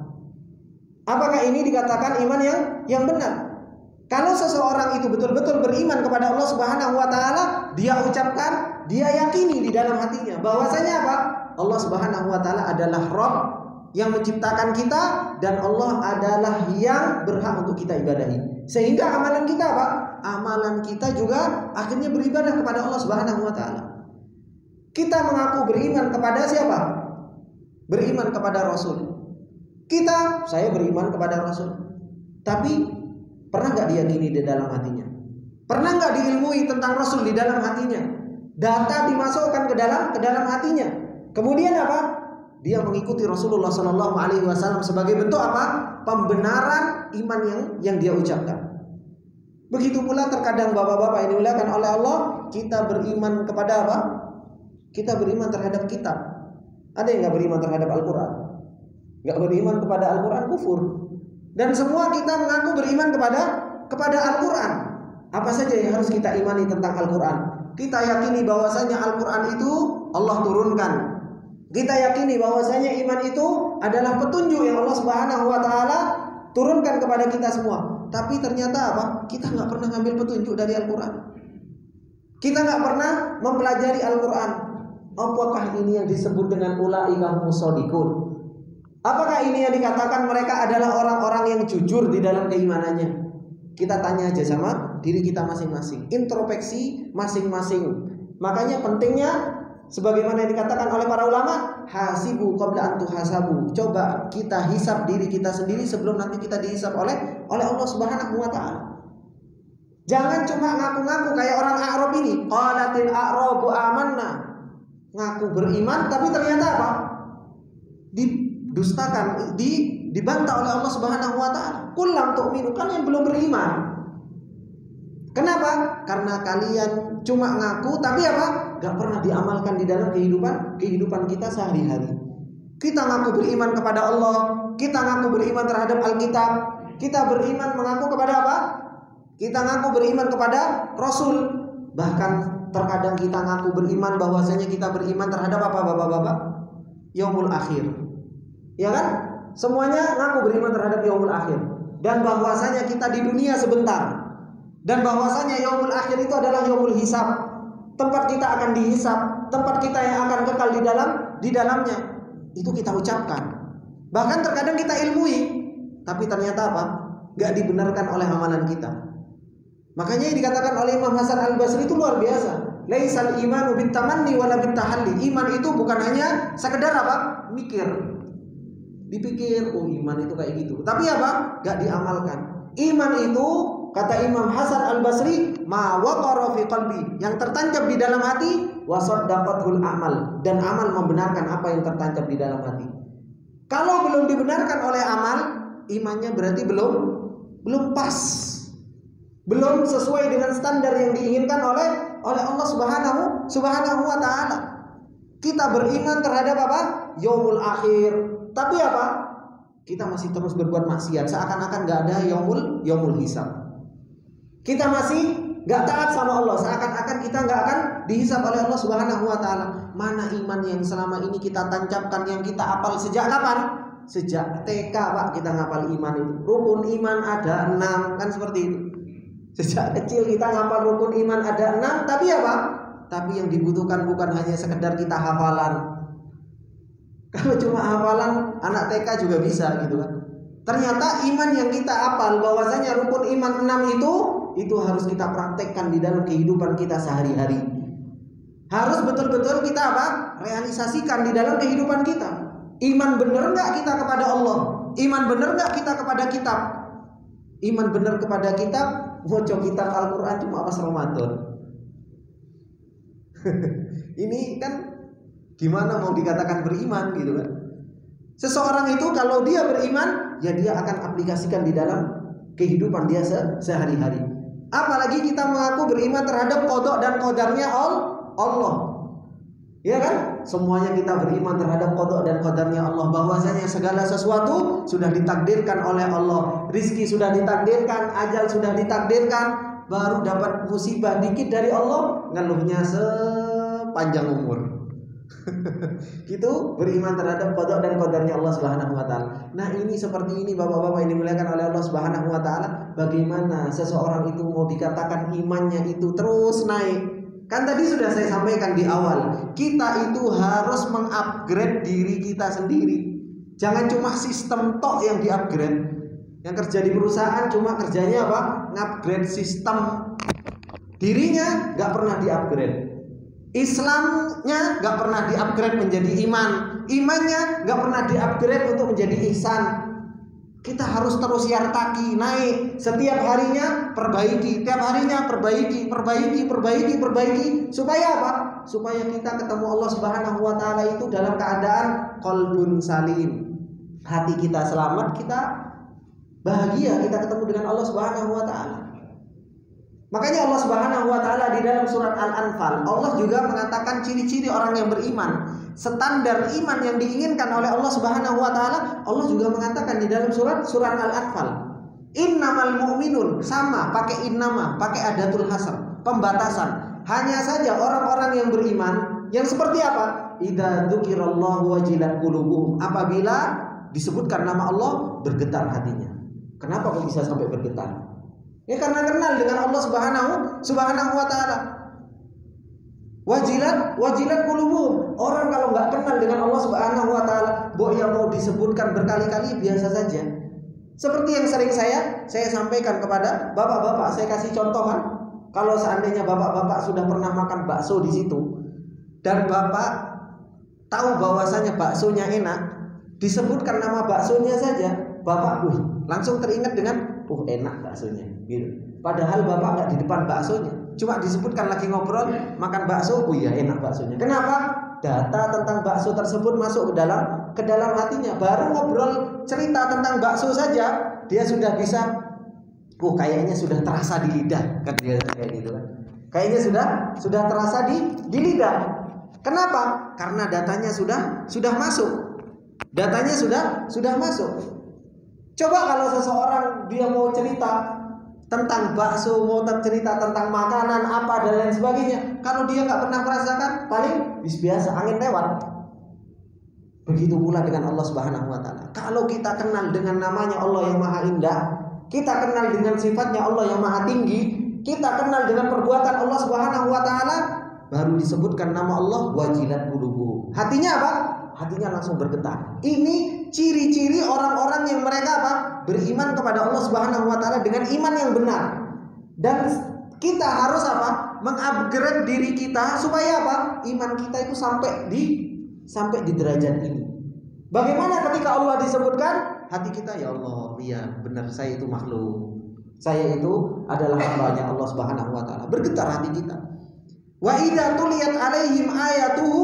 Apakah ini dikatakan iman yang benar? Kalau seseorang itu betul-betul beriman kepada Allah Subhanahu wa taala, dia ucapkan, dia yakini di dalam hatinya bahwasanya apa? Allah Subhanahu wa taala adalah Rabb yang menciptakan kita dan Allah adalah yang berhak untuk kita ibadahi. Sehingga amalan kita apa? Amalan kita juga akhirnya beribadah kepada Allah Subhanahu wa taala. Kita mengaku beriman kepada siapa? Beriman kepada Rasul. Saya beriman kepada Rasul. Tapi pernah nggak diyakini di dalam hatinya? Pernah nggak diilmui tentang Rasul di dalam hatinya? Data dimasukkan ke dalam hatinya. Kemudian apa? dia mengikuti Rasulullah Shallallahu Alaihi Wasallam sebagai bentuk apa? Pembenaran iman yang dia ucapkan. Begitu pula terkadang bapak-bapak yang dimuliakan oleh Allah, kita beriman kepada apa? Kita beriman terhadap kitab. Ada yang nggak beriman terhadap Al-Quran? Nggak beriman kepada Al-Quran, kufur. Dan semua kita mengaku beriman kepada Al-Quran. Apa saja yang harus kita imani tentang Al-Quran? Kita yakini bahwasanya Al-Quran itu Allah turunkan. Kita yakini bahwasanya iman itu adalah petunjuk yang Allah Subhanahu wa taala turunkan kepada kita semua. Tapi ternyata apa? Kita nggak pernah ngambil petunjuk dari Al-Quran. Kita nggak pernah mempelajari Al-Quran. Apakah ini yang disebut dengan ulaika humus shadiqun? Apakah ini yang dikatakan mereka adalah orang-orang yang jujur di dalam keimanannya? Kita tanya aja sama diri kita masing-masing, introspeksi masing-masing. Makanya pentingnya sebagaimana yang dikatakan oleh para ulama, hasibu qabla an tuhasabu. Coba kita hisab diri kita sendiri sebelum nanti kita dihisab oleh Allah Subhanahu wa taala. Jangan cuma ngaku-ngaku kayak orang Arab ini, qalatil a'rabu amanna. Ngaku beriman tapi ternyata apa? Didustakan, dibantah oleh Allah Subhanahu wa taala. Qul lam tu'minu, kalian belum beriman. Kenapa? Karena kalian cuma ngaku tapi apa? Gak pernah diamalkan di dalam kehidupan kita sehari-hari. Kita ngaku beriman kepada Allah, kita ngaku beriman terhadap Alkitab, kita beriman mengaku kepada apa? Kita ngaku beriman kepada Rasul. Bahkan terkadang kita ngaku beriman bahwasanya kita beriman terhadap apa bapak-bapak? Yaumul akhir. Ya kan? Semuanya ngaku beriman terhadap yaumul akhir. Dan bahwasanya kita di dunia sebentar. Dan bahwasanya yaumul akhir itu adalah yaumul hisab. Tempat kita akan dihisab, tempat kita yang akan kekal di dalamnya. Itu kita ucapkan. Bahkan terkadang kita ilmui, tapi ternyata apa? Gak dibenarkan oleh amalan kita. Makanya yang dikatakan oleh Imam Hasan Al-Basri itu luar biasa. Laisal imanu bitamanni wala bitahalli. Iman itu bukan hanya sekedar apa? Mikir. Dipikir, oh iman itu kayak gitu. Tapi apa? Gak diamalkan. Iman itu kata Imam Hasan Al-Basri, ma waqara fi qalbi, yang tertancap di dalam hati, wa saddaqatul amal, dan amal membenarkan apa yang tertancap di dalam hati. Kalau belum dibenarkan oleh amal, imannya berarti belum pas. Belum sesuai dengan standar yang diinginkan oleh Allah Subhanahu wa taala. Kita beriman terhadap apa? Yaumul akhir. Tapi apa? Kita masih terus berbuat maksiat, seakan-akan gak ada yaumul hisab. Kita masih gak taat sama Allah, seakan-akan kita gak akan dihisab oleh Allah Subhanahu wa taala. Mana iman yang selama ini kita tancapkan, yang kita hafal sejak kapan? Sejak TK Pak kita ngapal iman itu. Rukun iman ada 6, kan seperti itu. Sejak kecil kita ngapal rukun iman ada 6, tapi apa? Tapi yang dibutuhkan bukan hanya sekedar kita hafalan. Kalau cuma hafalan anak TK juga bisa gitu kan. Ternyata iman yang kita hafal bahwasanya rukun iman 6 itu harus kita praktekkan di dalam kehidupan kita sehari-hari. Harus betul-betul kita apa? Realisasikan di dalam kehidupan kita. Iman benar enggak kita kepada Allah? Iman benar enggak kita kepada kitab? Iman benar kepada kitab, baca kitab Al-Quran cuma pas Ramadan. Ini kan gimana mau dikatakan beriman gitu kan? Seseorang itu kalau dia beriman, ya dia akan aplikasikan di dalam kehidupan dia sehari-hari. Apalagi kita mengaku beriman terhadap qada dan qadarnya Allah. Ya kan? Semuanya kita beriman terhadap qada dan qadarnya Allah, bahwasanya segala sesuatu sudah ditakdirkan oleh Allah. Rizki sudah ditakdirkan, ajal sudah ditakdirkan. Baru dapat musibah dikit dari Allah, ngeluhnya sepanjang umur. Gitu beriman terhadap qada dan qadarnya Allah Subhanahu wa taala. Nah, ini seperti ini Bapak-bapak yang dimuliakan oleh Allah Subhanahu wa taala. Bagaimana seseorang itu mau dikatakan imannya itu terus naik? Kan tadi sudah saya sampaikan di awal, kita itu harus mengupgrade diri kita sendiri. Jangan cuma sistem tok yang diupgrade. Yang kerja di perusahaan cuma kerjanya apa? Ngupgrade sistem. Dirinya gak pernah diupgrade. Islamnya gak pernah diupgrade menjadi iman. Imannya gak pernah diupgrade untuk menjadi ihsan. Kita harus terus yartaki, naik. Setiap harinya perbaiki, tiap harinya perbaiki. Supaya apa? Supaya kita ketemu Allah Subhanahu wa taala itu dalam keadaan qalbun salim. Hati kita selamat, kita bahagia, kita ketemu dengan Allah Subhanahu wa taala. Makanya Allah Subhanahu wa taala di dalam surat Al-Anfal, Allah juga mengatakan ciri-ciri orang yang beriman. Standar iman yang diinginkan oleh Allah Subhanahu wa taala, Allah juga mengatakan di dalam surat Al-Anfal. Innamal mu'minun, sama pakai innama, pakai adatul hasr, pembatasan. Hanya saja orang-orang yang beriman yang seperti apa? Idza dzukirallahu wajilat qulubuhum. Apabila disebutkan nama Allah, bergetar hatinya. Kenapa kok bisa sampai bergetar? Ya karena kenal dengan Allah Subhanahu wa taala. Wajilat qulubuhum. Orang kalau nggak kenal dengan Allah Subhanahu wa taala, yang mau disebutkan berkali-kali biasa saja. Seperti yang sering saya sampaikan kepada bapak-bapak, saya kasih contoh kan. Kalau seandainya bapak-bapak sudah pernah makan bakso di situ dan bapak tahu bahwasanya baksonya enak, disebutkan nama baksonya saja, bapak langsung teringat dengan enak baksonya gitu. Padahal bapak nggak di depan baksonya, cuma disebutkan lagi ngobrol makan bakso, ya enak baksonya. Kenapa? Data tentang bakso tersebut masuk ke dalam hatinya. Baru ngobrol cerita tentang bakso saja, dia sudah bisa, kayaknya sudah terasa di lidah, kan dia kayak gitu kan. Kayaknya sudah terasa di lidah. Kenapa? Karena datanya sudah masuk. Datanya sudah masuk. Coba kalau seseorang dia mau cerita tentang bakso, mau cerita tentang makanan apa dan lain sebagainya, kalau dia nggak pernah merasakan, paling biasa angin lewat. Begitu pula dengan Allah Subhanahu wa taala. Kalau kita kenal dengan namanya Allah yang Maha Indah, kita kenal dengan sifatnya Allah yang Maha Tinggi, kita kenal dengan perbuatan Allah Subhanahu wa taala, baru disebutkan nama Allah, wajilat qulubuhum. Hatinya apa? Hatinya langsung bergetar. Ini ciri-ciri orang-orang yang mereka apa? Beriman kepada Allah Subhanahu wa taala dengan iman yang benar. Dan kita harus apa? Mengupgrade diri kita supaya apa? Iman kita itu sampai di derajat ini. Bagaimana ketika Allah disebutkan, hati kita, ya Allah, iya benar, saya itu makhluk. Saya itu adalah hamba-Nya Allah Subhanahu wa taala. Bergetar hati kita. Wa idza tuliyat alaihim ayatuhu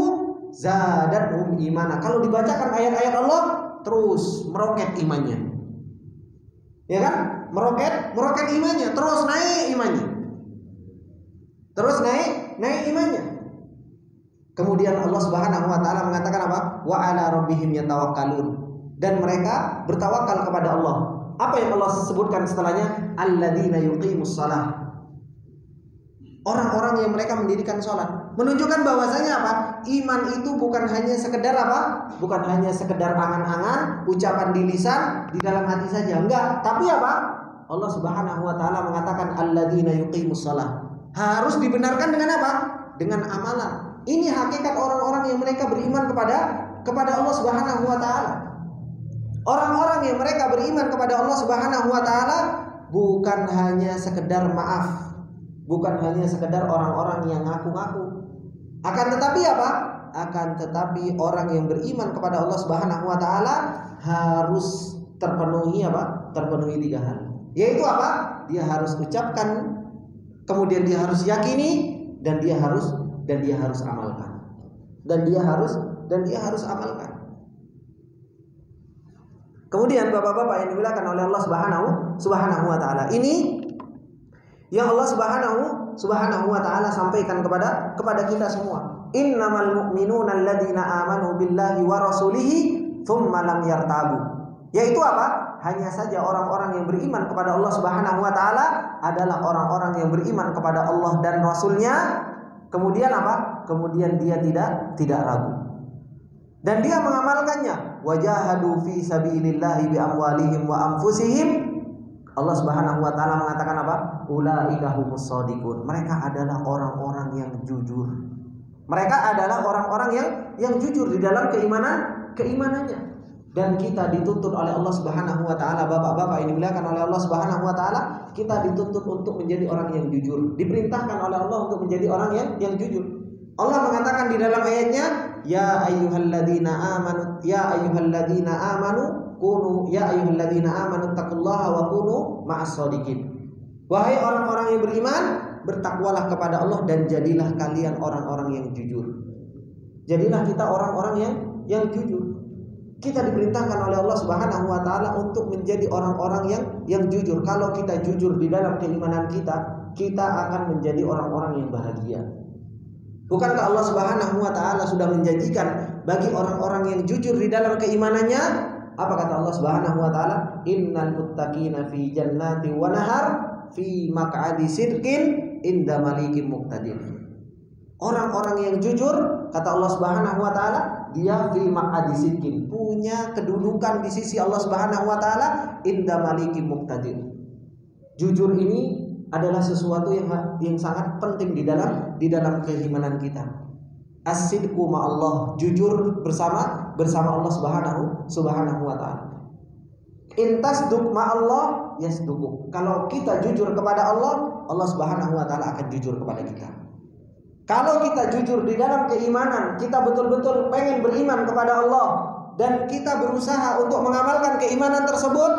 zadatuhum imana. Kalau dibacakan ayat-ayat Allah, terus meroket imannya. Ya kan? Meroket imannya, terus naik imannya. Terus naik imannya. Kemudian Allah Subhanahu wa taala mengatakan apa? Wa 'ala rabbihim yatawakkalun. Dan mereka bertawakal kepada Allah. Apa yang Allah sebutkan setelahnya? Alladzina yuqimus shalah. Orang-orang yang mereka mendirikan sholat, menunjukkan bahwasanya apa? Iman itu bukan hanya sekedar apa? Bukan hanya sekedar angan-angan, ucapan di lisan, di dalam hati saja. Enggak, tapi apa? Allah Subhanahu wa taala mengatakan alladzina yuqimus shalah. Harus dibenarkan dengan apa? Dengan amalan. Ini hakikat orang-orang yang mereka beriman kepada Allah Subhanahu wa taala. Orang-orang yang mereka beriman kepada Allah Subhanahu wa taala bukan hanya sekedar maaf, bukan hanya sekedar orang-orang yang ngaku-ngaku. Akan tetapi apa? Akan tetapi orang yang beriman kepada Allah Subhanahu wa taala harus terpenuhi apa? Terpenuhi 3 hal. Yaitu apa? Dia harus ucapkan, kemudian dia harus yakini, dan dia harus amalkan. Dan dia harus amalkan. Kemudian bapak-bapak yang dimuliakan oleh Allah Subhanahu wa taala, ini yang Allah Subhanahu wa taala sampaikan kepada kita semua. Innamal mu'minuna alladzina amanu billahi wa rasulihi tsumma lam yartabu. Yaitu apa? Hanya saja orang-orang yang beriman kepada Allah Subhanahu wa taala adalah orang-orang yang beriman kepada Allah dan Rasulnya. Kemudian apa? Kemudian dia tidak ragu. Dan dia mengamalkannya. Wajahadu fi sabilillahi bi amwalihim wa anfusihim. Allah Subhanahu wa taala mengatakan apa? Ulaika humus shadiqun. Mereka adalah orang-orang yang jujur. Mereka adalah orang-orang yang jujur di dalam keimanannya. Dan kita dituntut oleh Allah Subhanahu wa taala, bapak-bapak ini dimuliakan oleh Allah Subhanahu wa taala, kita dituntut untuk menjadi orang yang jujur. Diperintahkan oleh Allah untuk menjadi orang yang jujur. Allah mengatakan di dalam ayatnya, ya ayyuhalladzina amanu taqullaha wa kunu ma'as shadiqin. Wahai orang-orang yang beriman, bertakwalah kepada Allah dan jadilah kalian orang-orang yang jujur. Jadilah kita orang-orang yang jujur. Kita diperintahkan oleh Allah Subhanahu wa taala untuk menjadi orang-orang yang jujur. Kalau kita jujur di dalam keimanan kita akan menjadi orang-orang yang bahagia. Bukankah Allah Subhanahu wa taala sudah menjanjikan bagi orang-orang yang jujur di dalam keimanannya? Apa kata Allah Subhanahu wa taala? Innal muttaqina fi jannati wa nahar fi maq'adi sidqin inda malikin muqtadir. Orang-orang yang jujur, kata Allah Subhanahu wa taala, dia fi maq'adi sidqin, punya kedudukan di sisi Allah Subhanahu wa taala inda malikin muqtadir. Jujur ini adalah sesuatu yang sangat penting di dalam keimanan kita. As-sidqu ma'allah, jujur bersama Allah Subhanahu wa taala. In tasduq ma'allah yasduquk. Kalau kita jujur kepada Allah, Allah Subhanahu wa taala akan jujur kepada kita. Kalau kita jujur di dalam keimanan, kita betul-betul pengen beriman kepada Allah dan kita berusaha untuk mengamalkan keimanan tersebut,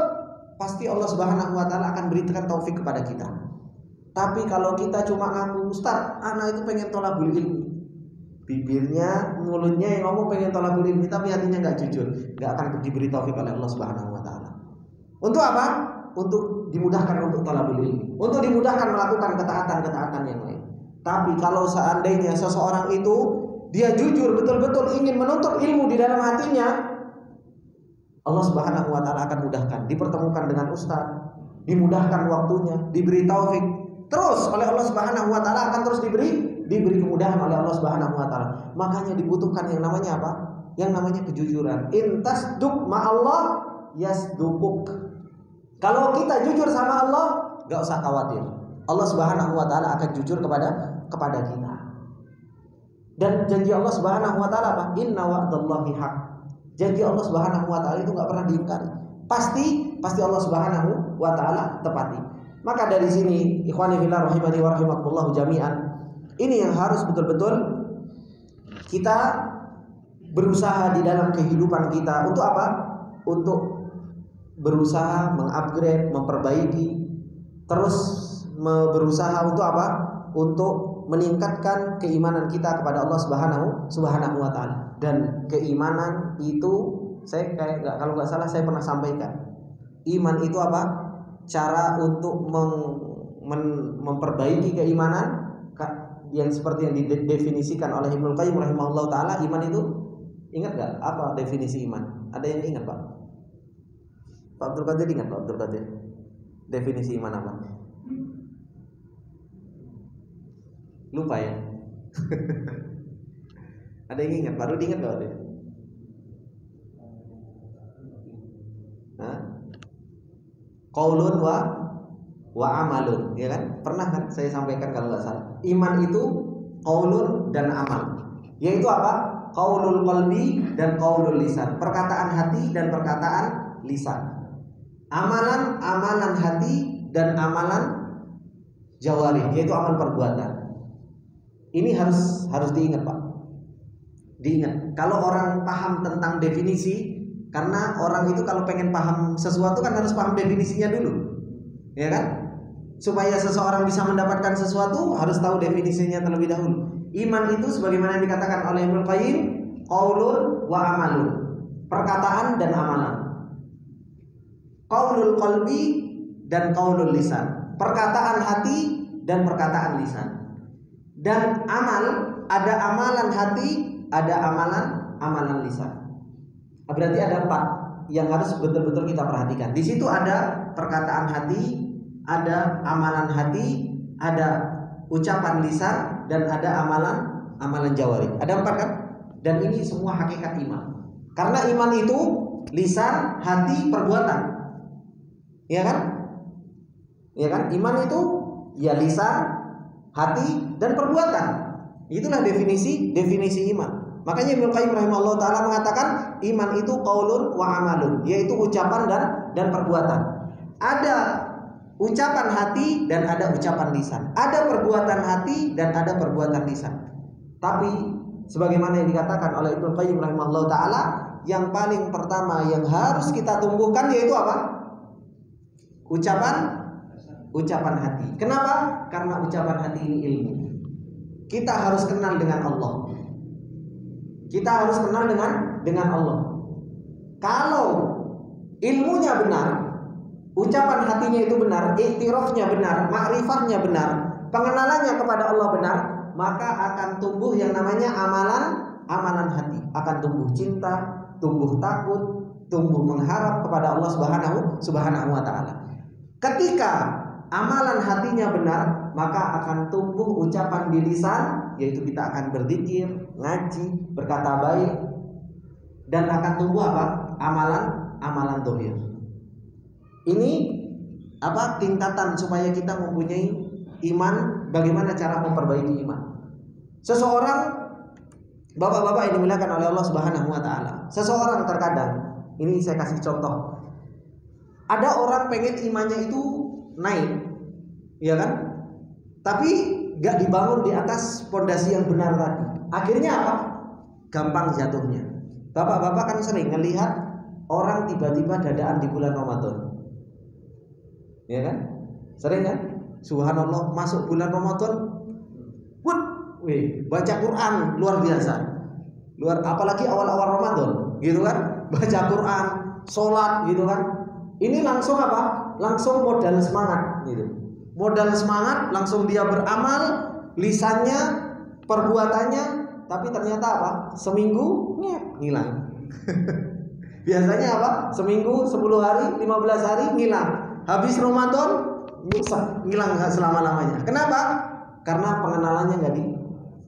pasti Allah Subhanahu wa taala akan berikan taufik kepada kita. Tapi kalau kita cuma ngaku, Ustaz, anak itu pengen thalabul ilmi, bibirnya, mulutnya yang ngomong pengen thalabul ilmi, tapi hatinya nggak jujur, nggak akan diberi taufik oleh Allah Subhanahu wa taala. Untuk apa? Untuk dimudahkan untuk thalabul ilmi, untuk dimudahkan melakukan ketaatan-ketaatan yang lain. Tapi kalau seandainya seseorang itu dia jujur betul-betul ingin menuntut ilmu di dalam hatinya, Allah Subhanahu wa taala akan mudahkan, dipertemukan dengan ustaz, dimudahkan waktunya, diberi taufik. Terus oleh Allah Subhanahu wa taala akan terus diberi kemudahan oleh Allah Subhanahu wa taala. Makanya dibutuhkan yang namanya apa? Yang namanya kejujuran. In tasduq ma'allah yasduquk. Kalau kita jujur sama Allah, enggak usah khawatir. Allah Subhanahu wa taala akan jujur kepada kita. Dan janji Allah Subhanahu wa taala apa? Inna wa'dallahi haq. Janji Allah Subhanahu wa taala itu enggak pernah diingkari. Pasti Allah Subhanahu wa taala tepati. Maka dari sini, ikhwani fillah rahimani wa rahimakumullah jami'an, ini yang harus betul-betul kita berusaha di dalam kehidupan kita. Untuk apa? Untuk berusaha mengupgrade, memperbaiki, terus berusaha untuk apa? Untuk meningkatkan keimanan kita kepada Allah Subhanahu wa taala. Dan keimanan itu kalau nggak salah saya pernah sampaikan. Iman itu apa? Cara untuk memperbaiki keimanan yang seperti yang didefinisikan oleh Ibnu Qayyim rahimahullah taala. Iman itu, ingat gak apa definisi iman? Ada yang ingat Pak? Pak Abdul Qadir ingat Pak Abdul Qadir? Definisi iman apa? Lupa ya? Ada yang ingat? Baru diingat gak Pak? Hah? Qaulun wa amalun, ya kan? Pernah kan saya sampaikan kalau nggak salah. Iman itu qaulun dan amal. Yaitu apa? Qaulul qalbi dan qaulul lisan. Perkataan hati dan perkataan lisan. Amalan hati dan amalan jawari, yaitu amal perbuatan. Ini harus diingat, Pak. Diingat. Kalau orang paham tentang definisi, karena orang itu kalau pengen paham sesuatu kan harus paham definisinya dulu, ya kan? Supaya seseorang bisa mendapatkan sesuatu harus tahu definisinya terlebih dahulu. Iman itu sebagaimana yang dikatakan oleh Ibnu Qayyim, qaulun wa amalun, perkataan dan amalan. Qaulul qalbi dan qaulul lisan, perkataan hati dan perkataan lisan. Dan amal, ada amalan hati, ada amalan lisan. Berarti ada 4 yang harus betul-betul kita perhatikan. Di situ ada perkataan hati, ada amalan hati, ada ucapan lisan, dan ada amalan jawari. Ada 4 kan? Dan ini semua hakikat iman. Karena iman itu lisan, hati, perbuatan. Ya kan? Ya kan? Iman itu ya lisan, hati, dan perbuatan. Itulah definisi iman. Makanya Ibnu Qayyim rahimahullah taala mengatakan iman itu qaulun wa amalun, yaitu ucapan dan perbuatan. Ada ucapan hati dan ada ucapan lisan. Ada perbuatan hati dan ada perbuatan lisan. Tapi sebagaimana yang dikatakan oleh Ibnu Qayyim rahimahullah taala, yang paling pertama yang harus kita tumbuhkan yaitu apa? Ucapan Ucapan hati. Kenapa? Karena ucapan hati ini ilmu. Kita harus kenal dengan Allah. Kita harus kenal dengan Allah. Kalau ilmunya benar, ucapan hatinya itu benar, iktirafnya benar, ma'rifatnya benar, pengenalannya kepada Allah benar, maka akan tumbuh yang namanya amalan hati. Akan tumbuh cinta, tumbuh takut, tumbuh mengharap kepada Allah Subhanahu wa taala. Ketika amalan hatinya benar, maka akan tumbuh ucapan di lisan, yaitu kita akan berzikir, ngaji, berkata baik, dan akan tumbuh apa? Amalan zahir. Ini apa? Tingkatan supaya kita mempunyai iman, bagaimana cara memperbaiki iman. Seseorang, bapak-bapak yang dimuliakan oleh Allah Subhanahu wa taala, seseorang terkadang, ini saya kasih contoh. Ada orang pengen imannya itu naik, ya kan? Tapi gak dibangun di atas pondasi yang benar tadi. Akhirnya apa? Gampang jatuhnya. Bapak-bapak kan sering ngelihat orang tiba-tiba dadaan di bulan Ramadan, ya kan? Sering kan? Subhanallah, masuk bulan Ramadan, baca Quran luar biasa. Apalagi awal-awal Ramadan, gitu kan? Baca Quran, sholat, gitu kan? Ini langsung apa? Langsung modal semangat, gitu. Modal semangat, langsung dia beramal, lisannya, perbuatannya, tapi ternyata apa? Seminggu ngilang. Biasanya apa? Seminggu, 10 hari, 15 hari ngilang. Habis Ramadan ngilang selama-lamanya. Kenapa? Karena pengenalannya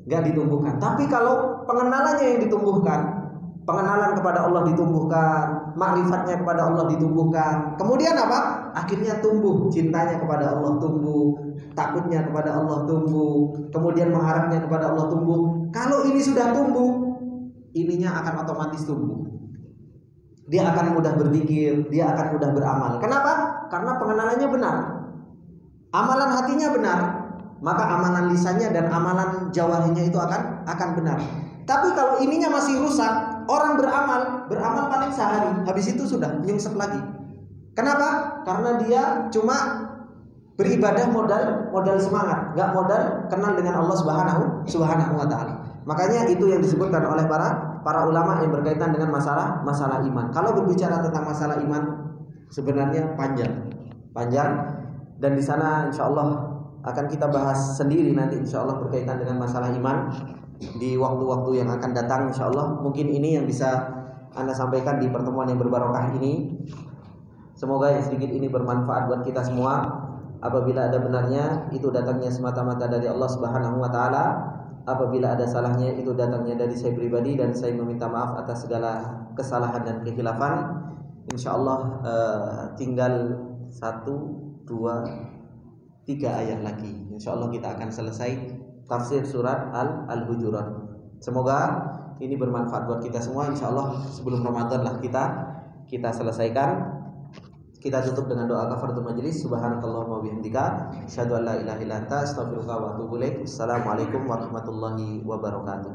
nggak ditumbuhkan. Tapi kalau pengenalannya yang ditumbuhkan, pengenalan kepada Allah ditumbuhkan, makrifatnya kepada Allah ditumbuhkan, kemudian apa? Akhirnya tumbuh cintanya kepada Allah, tumbuh takutnya kepada Allah, tumbuh, kemudian mengharapnya kepada Allah, tumbuh. Kalau ini sudah tumbuh, ininya akan otomatis tumbuh. Dia akan mudah berzikir, dia akan mudah beramal. Kenapa? Karena pengenalannya benar, amalan hatinya benar, maka amalan lisannya dan amalan jawarinya itu akan benar. Tapi kalau ininya masih rusak, orang beramal paling sehari, habis itu sudah nyungsep lagi. Kenapa? Karena dia cuma beribadah modal semangat, nggak modal kenal dengan Allah Subhanahu wa taala. Makanya itu yang disebutkan oleh para ulama yang berkaitan dengan masalah iman. Kalau berbicara tentang masalah iman, sebenarnya panjang, dan di sana insyaallah akan kita bahas sendiri nanti insyaallah berkaitan dengan masalah iman di waktu-waktu yang akan datang insyaallah. Mungkin ini yang bisa Anda sampaikan di pertemuan yang berbarokah ini. Semoga yang sedikit ini bermanfaat buat kita semua. Apabila ada benarnya, itu datangnya semata-mata dari Allah Subhanahu wa taala. Apabila ada salahnya, itu datangnya dari saya pribadi, dan saya meminta maaf atas segala kesalahan dan kekhilafan. Insyaallah tinggal 1, 2, 3 ayat lagi. Insyaallah kita akan selesai tafsir surat Al-Hujurat. Semoga ini bermanfaat buat kita semua. Insyaallah sebelum Ramadan lah kita selesaikan. Kita tutup dengan doa kafaratul majelis. Subhanakallahumma wa bihamdika, asyhadu an la ilaha illa anta, astaghfiruka wa atubu ilaik. Assalamualaikum warahmatullahi wabarakatuh.